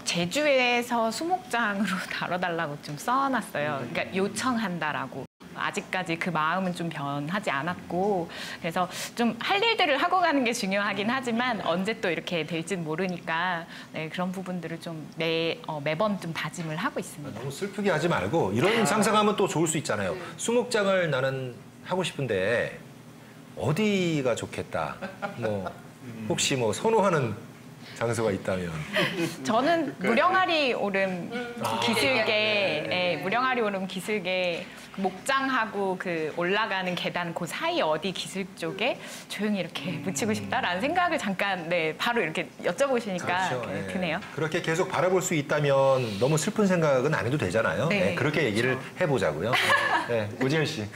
F: 제주에서 수목장으로 다뤄달라고 좀 써놨어요. 그러니까 요청한다라고. 아직까지 그 마음은 좀 변하지 않았고 그래서 좀 할 일들을 하고 가는 게 중요하긴 하지만 언제 또 이렇게 될지는 모르니까 네, 그런 부분들을 좀 매번 좀 다짐을 하고 있습니다.
A: 너무 슬프게 하지 말고 이런 상상하면 또 좋을 수 있잖아요. 수목장을 나는 하고 싶은데 어디가 좋겠다. 뭐 혹시 뭐 선호하는 장소가 있다면
F: 저는 무령아리 오름 기슭에 무령아리 오름 기슭에 목장하고 그 올라가는 계단 그 사이 어디 기슭 쪽에 조용히 이렇게 묻히고 싶다라는 생각을 잠깐 바로 이렇게 여쭤보시니까
A: 그렇죠. 네.
F: 드네요.
A: 그렇게 계속 바라볼 수 있다면 너무 슬픈 생각은 안 해도 되잖아요.
F: 네.
A: 네, 그렇게 얘기를 해보자고요. 네, 오지현 씨.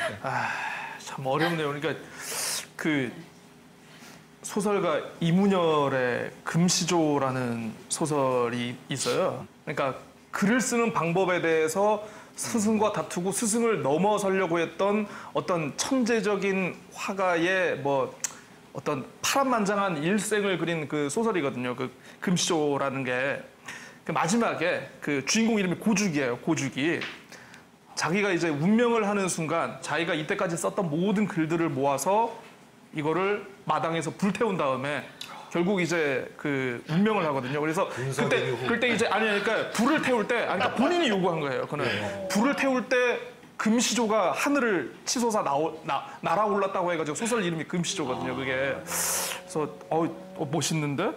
C: 참 어렵네요. 그러니까 그 소설가 이문열의 금시조라는 소설이 있어요. 그러니까 글을 쓰는 방법에 대해서 스승과 다투고 스승을 넘어서려고 했던 어떤 천재적인 화가의 뭐 어떤 파란만장한 일생을 그린 그 소설이거든요. 그 금시조라는 게 그 마지막에 그 주인공 이름이 고죽이에요. 고죽이 자기가 이제 운명을 하는 순간 자기가 이때까지 썼던 모든 글들을 모아서 이거를 마당에서 불태운 다음에 결국 이제 그 운명을 하거든요. 그래서 그때 이제 그러니까 불을 태울 때 그러니까 본인이 요구한 거예요. 그는 불을 태울 때 금시조가 하늘을 치솟아 날아올랐다고 해가지고 소설 이름이 금시조거든요. 그게 그래서 멋있는데,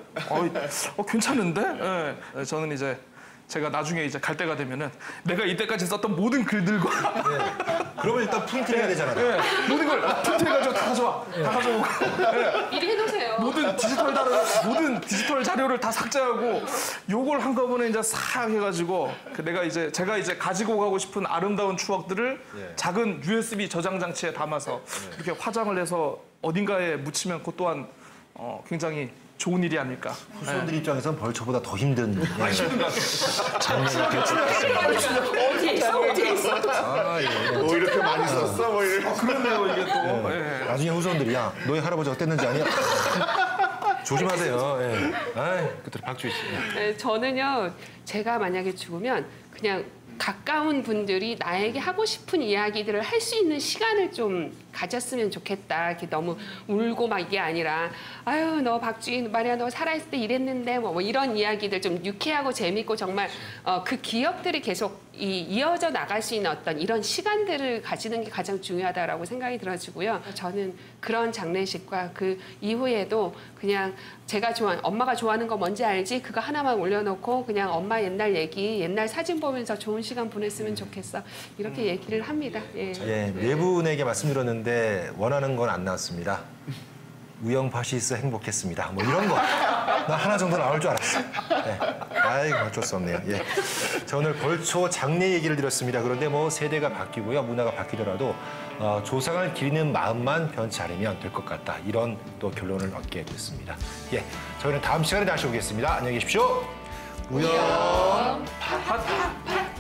C: 괜찮은데. 예. 저는 이제 제가 나중에 이제 갈 때가 되면은 내가 이때까지 썼던 모든 글들과
A: 그러면 일단 프린트 해야 되잖아요.
C: 예, 모든 걸 프린트해가지고 다 가져와. 다 가져오고. 예.
E: 미리 해놓으세요.
C: 모든 디지털 자료를 다 삭제하고 요걸 한꺼번에 이제 싹 해가지고 제가 이제 가지고 가고 싶은 아름다운 추억들을 작은 USB 저장 장치에 담아서 이렇게 화장을 해서 어딘가에 묻히면 그것 또한 굉장히 좋은 일이 아닐까.
A: 후손들 입장에서는 벌초보다 더 힘든 장면이 될 수 있습니다.
E: 어디에 있어?
A: 아, 예.
D: 이렇게 많이 썼어? 뭐 이런.
C: 그러네요 이게 또. 예.
A: 나중에 후손들이 야 너희 할아버지 어땠는지 아냐? 조심하세요. 예. 아이, 그때 박주희 씨.
E: 네, 저는요, 제가 만약에 죽으면 그냥 가까운 분들이 나에게 하고 싶은 이야기들을 할 수 있는 시간을 좀 가졌으면 좋겠다. 이렇게 너무 울고 막 이게 아니라, 아유, 너 박주희 말이야, 너 살아있을 때 이랬는데, 뭐 이런 이야기들 좀 유쾌하고 재밌고 정말 그 기억들이 계속 이어져 나갈 수 있는 어떤 이런 시간들을 가지는 게 가장 중요하다라고 생각이 들어지고요. 저는 그런 장례식과 그 이후에도 그냥 제가 엄마가 좋아하는 거 뭔지 알지? 그거 하나만 올려놓고 그냥 엄마 옛날 얘기, 옛날 사진 보면서 좋은 시간 보냈으면 좋겠어. 이렇게 얘기를 합니다. 예.
A: 예, 네 분에게 말씀드렸는데 원하는 건 안 나왔습니다. 우영파시스 행복했습니다. 뭐 이런 거. 나 하나 정도 나올 줄 알았어. 네. 아이고 어쩔 수 없네요. 예. 자, 오늘 벌초 장례 얘기를 드렸습니다. 그런데 뭐 세대가 바뀌고요. 문화가 바뀌더라도 조상을 기리는 마음만 변치 않으면 될 것 같다. 이런 또 결론을 얻게 됐습니다. 예. 저희는 다음 시간에 다시 오겠습니다. 안녕히 계십시오. 우영.
C: 팟.